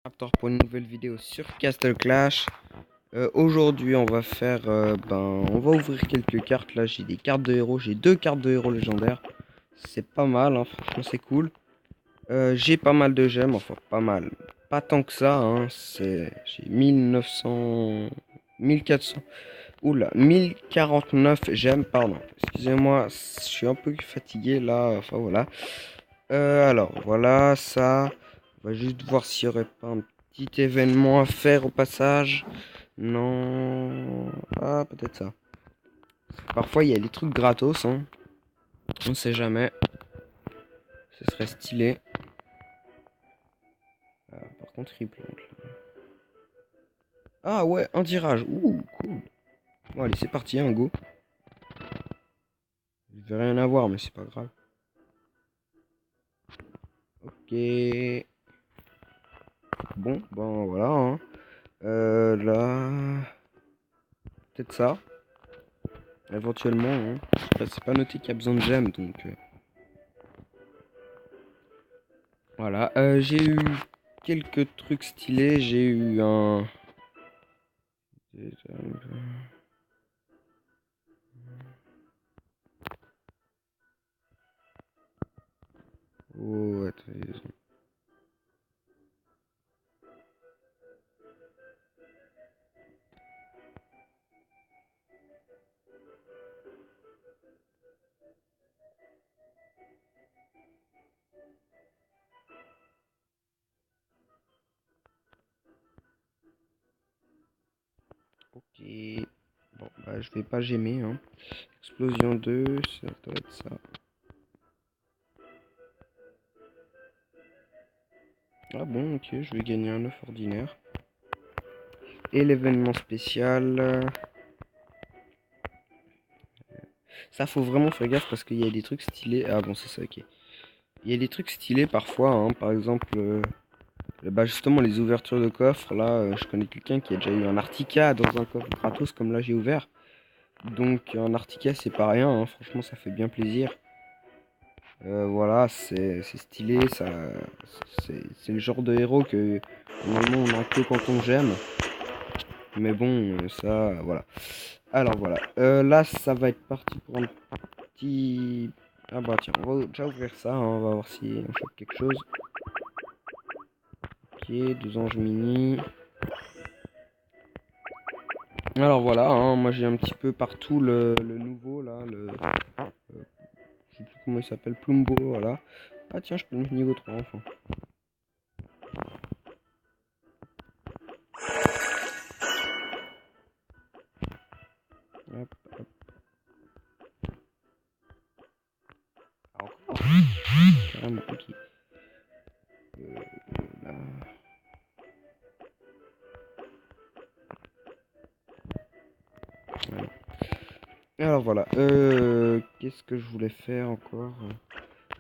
Raptor pour une nouvelle vidéo sur Castle Clash. Aujourd'hui on va faire on va ouvrir quelques cartes. Là j'ai des cartes de héros, j'ai deux cartes de héros légendaires. C'est pas mal hein, franchement c'est cool. J'ai pas mal de gemmes, enfin pas mal, pas tant que ça hein. J'ai 1900 1400, oula 1049 gemmes, pardon, excusez-moi, je suis un peu fatigué là, enfin voilà. Alors voilà ça. On va juste voir s'il n'y aurait pas un petit événement à faire au passage. Non. Ah, peut-être ça. Parfois, il y a des trucs gratos, hein. On sait jamais. Ce serait stylé. Par contre, il plante. Ah ouais, un tirage. Ouh, cool. Bon, allez, c'est parti, un go. Je vais rien avoir, mais c'est pas grave. Ok. Bon, ben voilà, hein. Là. Peut-être ça. Éventuellement, hein. C'est pas noté qu'il y a besoin de gemmes, donc. Voilà, j'ai eu quelques trucs stylés. J'ai eu un... Oh, attendez. Ok. Bon, bah, je vais pas gémer, hein. Explosion 2, ça doit être ça. Ah bon, ok, je vais gagner un œuf ordinaire. Et l'événement spécial. Ça, faut vraiment faire gaffe parce qu'il y a des trucs stylés. Ah bon, c'est ça, ok. Il y a des trucs stylés parfois, hein. Par exemple, bah justement, les ouvertures de coffres. Là, je connais quelqu'un qui a déjà eu un Artica dans un coffre gratos comme là j'ai ouvert. Donc un Artica c'est pas rien, hein. Franchement ça fait bien plaisir. Voilà, c'est stylé, ça, c'est le genre de héros que normalement on a que quand on j'aime. Mais bon, ça, voilà. Alors voilà, là ça va être parti pour un petit... Ah bah tiens, on va déjà ouvrir ça, hein, on va voir si on chope quelque chose. Ok, deux anges mini. Alors voilà, hein, moi j'ai un petit peu partout le nouveau là, je sais plus comment il s'appelle, Plumbo, voilà. Ah tiens, je peux le mettre niveau 3 enfin. Hop, hop. Ah, encore. Carrément, ok. Là. Voilà. Alors voilà, qu'est-ce que je voulais faire encore?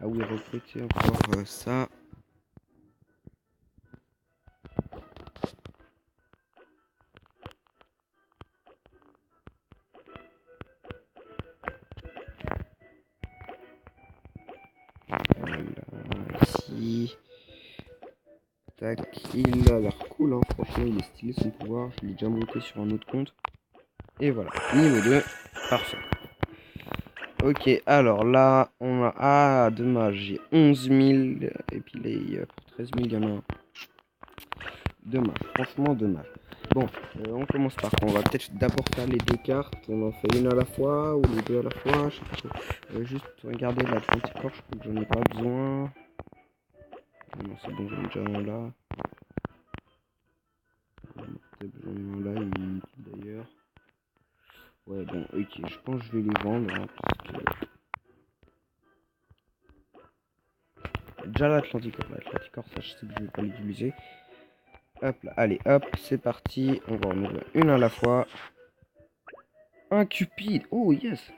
Ah oui, recruter encore ça. Voilà, ici. Tac, il a l'air cool, hein. Franchement, il est stylé son pouvoir. Je l'ai déjà monté sur un autre compte. Et voilà, niveau 2, parfait. Ok, alors là, on a... Ah, dommage, j'ai 11 000. Et puis là, pour 13 000, il y en a un. Dommage, franchement dommage. Bon, on commence par quoi? On va peut-être d'abord faire les deux cartes. On en fait une à la fois ou les deux à la fois. Je sais pas trop. Juste regarder la Manticore, je crois que j'en ai pas besoin. Non, c'est bon, j'en ai déjà un là. Peut-être j'en ai un là, d'ailleurs. Ouais, bon, ok, je pense que je vais les vendre. Hein, parce que... Déjà l'Atlanticor, ça je sais que je vais pas l'utiliser. Hop là, allez, hop, c'est parti. On va en ouvrir une à la fois. Un Cupid. Oh yes.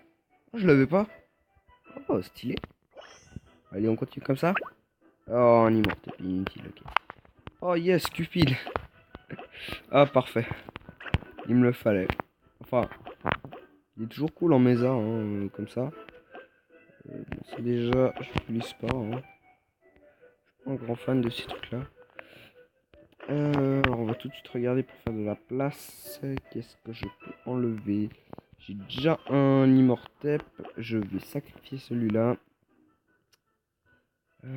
Oh, je l'avais pas. Oh, stylé. Allez, on continue comme ça. Oh, un immortel, inutile, ok. Oh yes, Cupid. Ah, parfait. Il me le fallait. Enfin, il est toujours cool en mésa, hein, comme ça. Bon, c'est déjà... Je l'utilise pas, hein. Je suis pas un grand fan de ces trucs-là. Alors on va tout de suite regarder pour faire de la place. Qu'est-ce que je peux enlever? J'ai déjà un Immortep. Je vais sacrifier celui-là. Alors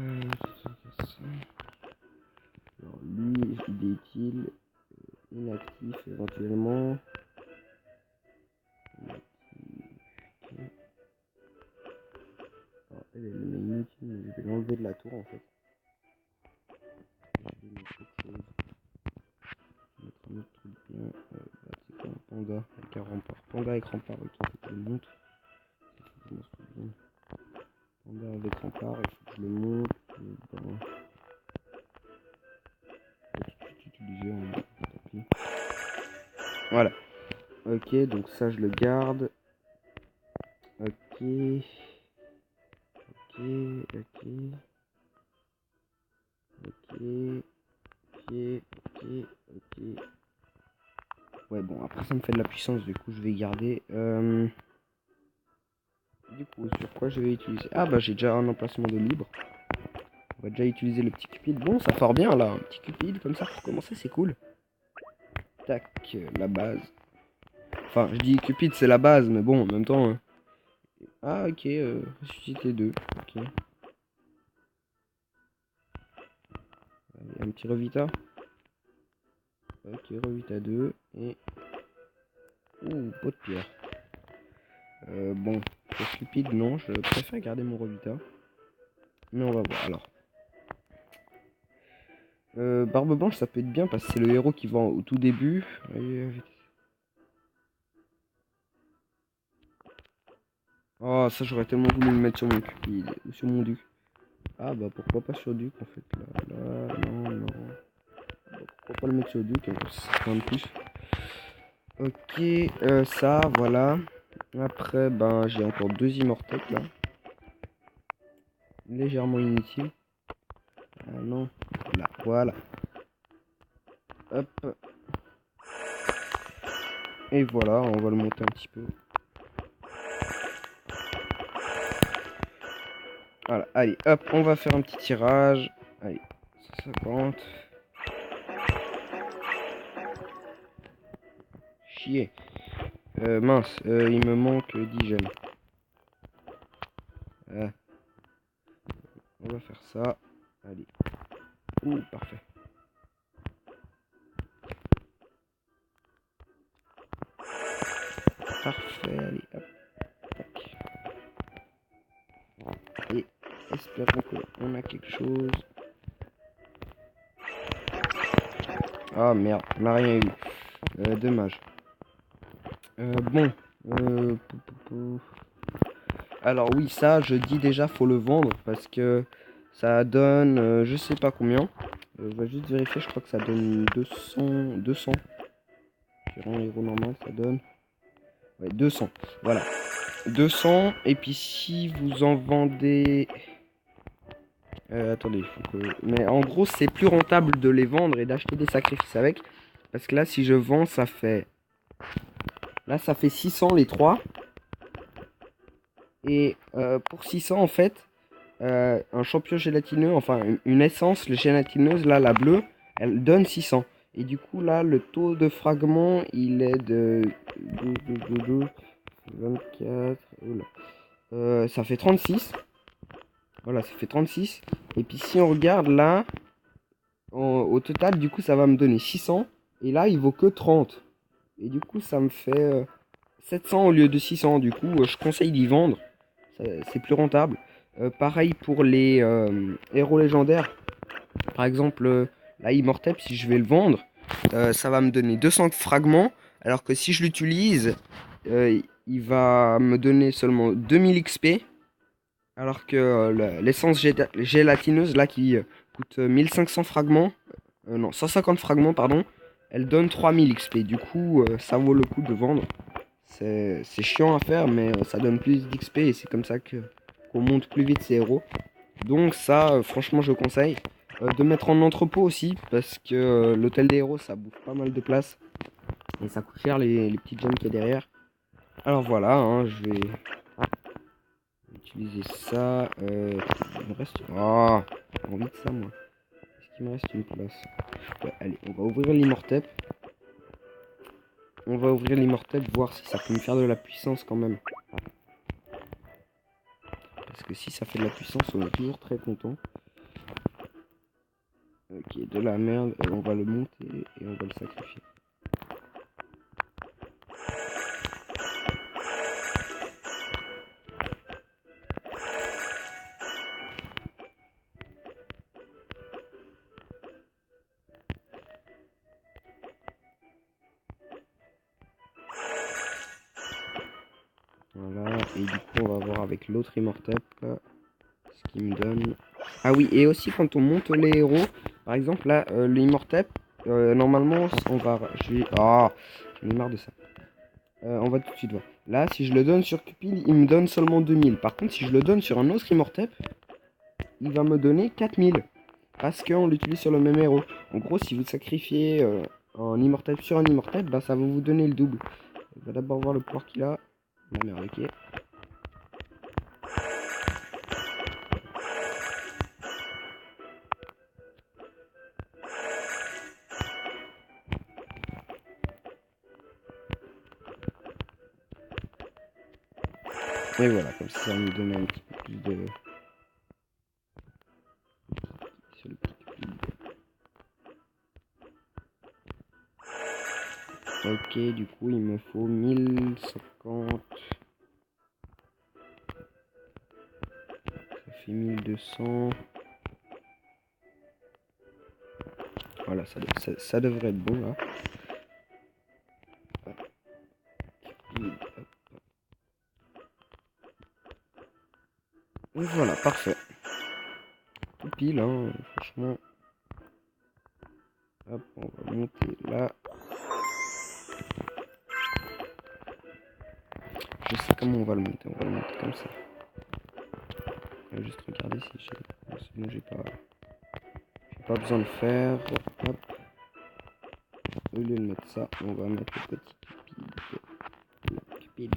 lui, il est utile. Inactif éventuellement. Ok. Alors, elle est inutile, mais je vais l'enlever de la tour en fait. Je vais mettre autre chose. Je vais mettre un autre truc bien. C'est quoi un panda avec un rempart? Panda avec rempart, ok, faut que je le montre. Je me souviens. Panda avec rempart, il faut que je le montre. Ben, tout de suite utilisé, tant pis. Voilà. Ok, donc ça je le garde. Ok. Ok, ok. Ok. Ok, ok. Ouais, bon, après ça me fait de la puissance, du coup je vais garder. Du coup, sur quoi je vais utiliser? Ah bah j'ai déjà un emplacement de libre. On va déjà utiliser le petit cupide. Bon, ça part bien là, un petit cupide comme ça pour commencer, c'est cool. Tac, la base. Enfin, je dis cupide c'est la base, mais bon, en même temps. Ah ok, ressusciter les deux. Ok. Allez, un petit revita. Ok, revita 2 et... Ouh, pot de pierre. Bon, pour cupide non, je préfère garder mon revita. Mais on va voir alors. Barbe Blanche, ça peut être bien parce que c'est le héros qui va au tout début. Oh, ça j'aurais tellement voulu le mettre sur mon cupide ou sur mon duc. Ah bah pourquoi pas sur duc en fait là, non, non. Bah, pourquoi pas le mettre sur duc, hein, ça serait un plus. Ok, ça, voilà. Après, ben j'ai encore deux immortels là. Légèrement inutile. Ah non, là, voilà. Hop. Et voilà, on va le monter un petit peu. Voilà, allez, hop, on va faire un petit tirage. Allez, 150. Chier. Mince, il me manque 10 gemmes. On va faire ça. Allez. Ouh, parfait. Parfait, allez, hop. Tac. Et espérons qu'on a quelque chose. Ah merde, on n'a rien eu. Dommage. Bon. Alors oui, ça, je dis déjà, faut le vendre parce que ça donne, je sais pas combien. On va juste vérifier, je crois que ça donne 200. Sur un héros normal, ça donne... Ouais, 200. Voilà. 200. Et puis si vous en vendez... attendez, il faut que... Mais en gros, c'est plus rentable de les vendre et d'acheter des sacrifices avec. Parce que là, si je vends, ça fait... Là, ça fait 600 les 3. Et pour 600, en fait, un champion gélatineux, enfin une essence gélatineuse, là, la bleue, elle donne 600. Et du coup, là, le taux de fragment, il est de 24. Ça fait 36. Voilà, ça fait 36. Et puis si on regarde là, au total, du coup, ça va me donner 600. Et là, il vaut que 30. Et du coup, ça me fait 700 au lieu de 600. Du coup, je conseille d'y vendre. C'est plus rentable. Pareil pour les héros légendaires. Par exemple, la Immortep, si je vais le vendre, ça va me donner 200 fragments. Alors que si je l'utilise, il va me donner seulement 2000 XP. Alors que l'essence gélatineuse, là, qui coûte 1500 fragments, non, 150 fragments, pardon, elle donne 3000 XP. Du coup, ça vaut le coup de vendre. C'est chiant à faire, mais ça donne plus d'XP et c'est comme ça qu'on monte plus vite ses héros. Donc ça, franchement, je conseille. De mettre en entrepôt aussi, parce que l'hôtel des héros, ça bouffe pas mal de place. Et ça coûte cher les petites gemmes qu'il y a derrière. Alors voilà, hein, je vais utiliser ça. Il me reste... Oh, j'ai envie de ça, moi. Est-ce qu'il me reste une place. Ouais, allez, on va ouvrir l'immortep. On va ouvrir l'immortep, voir si ça peut me faire de la puissance quand même. Parce que si ça fait de la puissance, on est toujours très content. Ok, de la merde, on va le monter et on va le sacrifier. Voilà, et du coup on va voir avec l'autre immortep ce qu'il me donne. Ah oui, et aussi quand on monte les héros, par exemple là, l'immortep, normalement on va... Ah, j'en ai marre de ça. On va tout de suite voir. Là, si je le donne sur Cupid, il me donne seulement 2000. Par contre, si je le donne sur un autre immortep, il va me donner 4000. Parce qu'on l'utilise sur le même héros. En gros, si vous sacrifiez un immortep sur un immortep, bah, ça va vous donner le double. On va d'abord voir le pouvoir qu'il a. La merde, ok. Et voilà, comme ça, ça va nous donne un petit peu plus de... Sur le petit Cupid. Ok, du coup, il me faut 1050. Ça fait 1200. Voilà, ça devrait être bon, là. Et voilà, parfait. Tout pile, hein, franchement. Hop, on va monter là. Je sais comment on va le monter comme ça. On va juste regarder si j'ai... Sinon j'ai pas besoin de faire. Hop. Au lieu de mettre ça, on va mettre le petit Cupid.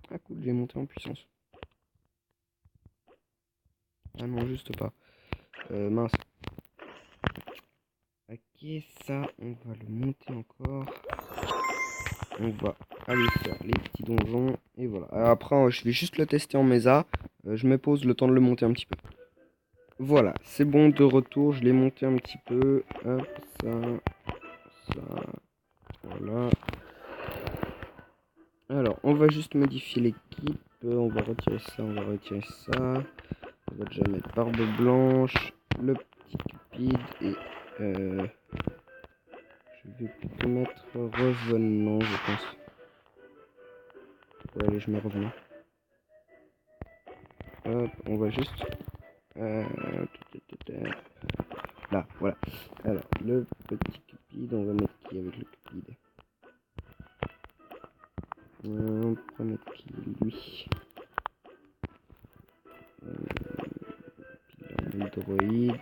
Ah cool, j'ai monté en puissance. Ah non, juste pas. Mince. Ok, ça, on va le monter encore. On va aller faire les petits donjons. Et voilà. Après, je vais juste le tester en mesa. Je me pose le temps de le monter un petit peu. Voilà, c'est bon, de retour. Je l'ai monté un petit peu. Hop, ça. Voilà. Alors, on va juste modifier l'équipe. On va retirer ça, on va retirer ça. On va déjà mettre Barbe Blanche, le petit Cupid et... je vais plutôt mettre Revenant, je pense. Ouais, allez, je mets Revenant. Hop, on va juste... là, voilà. Alors, le petit Cupid, on va mettre qui avec le Cupid? On va mettre qui, lui? Le droïde.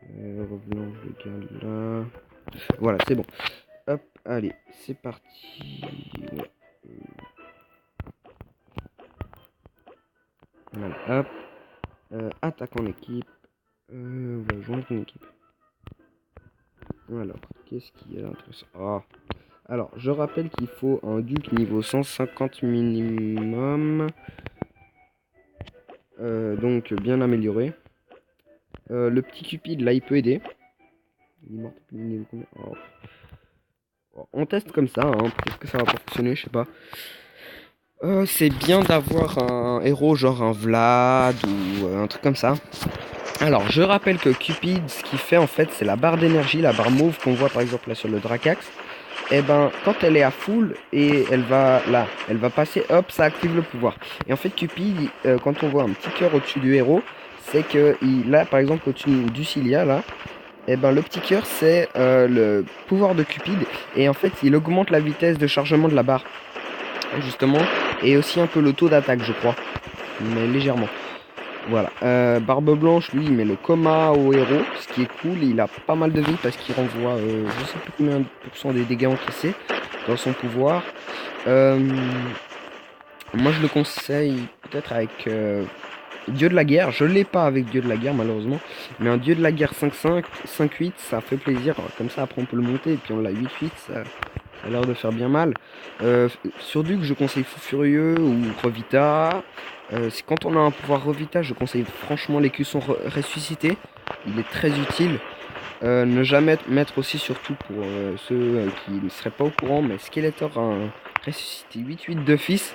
Revenant, je le garde là. Voilà, c'est bon. Hop, allez, c'est parti. Ouais. Voilà, hop. Attaque en équipe. On va joindre une équipe. Alors, qu'est-ce qu'il y a d'intéressant? Ah. Alors, je rappelle qu'il faut un duc niveau 150 minimum. Donc, bien amélioré. Le petit Cupid, là, il peut aider. Il est mort depuis le niveau combien? Oh. Oh, on teste comme ça, hein. Peut-être que ça va pas fonctionner, je sais pas. C'est bien d'avoir un héros genre un Vlad ou un truc comme ça. Alors, je rappelle que Cupid, ce qu'il fait en fait, c'est la barre d'énergie, la barre mauve qu'on voit par exemple là sur le Dracax. Et ben, quand elle est à full et elle va là, elle va passer, hop, ça active le pouvoir. Et en fait, Cupid, quand on voit un petit cœur au-dessus du héros, c'est que là, par exemple, au-dessus du Cilia là, et ben le petit cœur c'est le pouvoir de Cupid et en fait, il augmente la vitesse de chargement de la barre justement et aussi un peu le taux d'attaque, je crois, mais légèrement. Voilà, Barbe Blanche, lui, il met le coma au héros, ce qui est cool. Il a pas mal de vie parce qu'il renvoie, je sais plus combien de pourcents des dégâts encaissés dans son pouvoir. Moi je le conseille peut-être avec Dieu de la guerre. Je l'ai pas avec Dieu de la guerre malheureusement. Mais un Dieu de la guerre 5-5, 5-8, ça fait plaisir. Comme ça après on peut le monter. Et puis on l'a 8-8, ça a l'air de faire bien mal. Sur Duc je conseille Fou Furieux ou Revita. Quand on a un pouvoir Revita, je conseille franchement l'écusson ressuscité. Il est très utile. Ne jamais mettre aussi, surtout pour ceux qui ne seraient pas au courant, mais Skeletor a un ressuscité 8-8 d'office.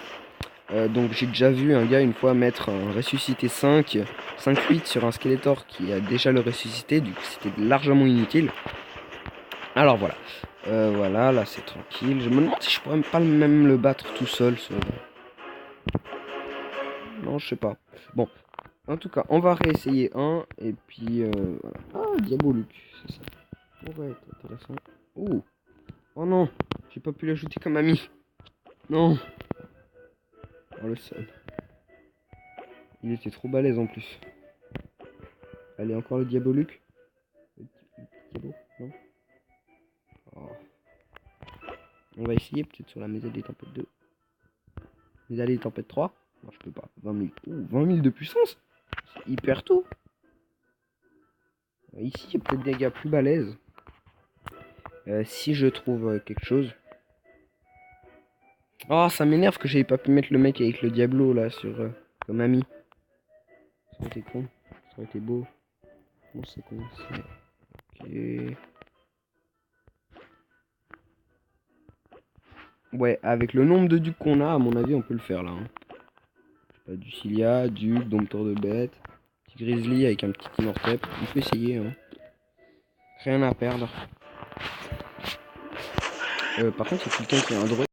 Donc j'ai déjà vu un gars une fois mettre un ressuscité 5-8 sur un Skeletor qui a déjà le ressuscité, du coup c'était largement inutile. Alors voilà. Voilà, là c'est tranquille. Je me demande si je pourrais pas même le battre tout seul. Non, je sais pas. Bon, en tout cas, on va réessayer un, et puis voilà. Ah, Diaboluc, c'est ça. Pourrait être intéressant. Oh, oh non, j'ai pas pu l'ajouter comme ami. Non. Oh le seul. Il était trop balèze en plus. Allez, encore le Diaboluc. Le Diabo, non. Oh. On va essayer peut-être sur la Médaille des Tempêtes 2. Médaille des Tempêtes 3. Non, je peux pas. 20 000. Oh, 20 000 de puissance. C'est hyper tôt. Ici, il y a peut-être des gars plus balèzes. Si je trouve quelque chose. Oh, ça m'énerve que j'avais pas pu mettre le mec avec le Diablo là sur comme ami. Ça aurait été con. Ça aurait été beau. Bon, c'est con. Ok. Ouais, avec le nombre de ducs qu'on a, à mon avis, on peut le faire là. Hein. Pas du Cilia, duc, dompteur de bête, petit grizzly avec un petit immortep. On peut essayer. Hein. Rien à perdre. Par contre, c'est quelqu'un qui a un droit.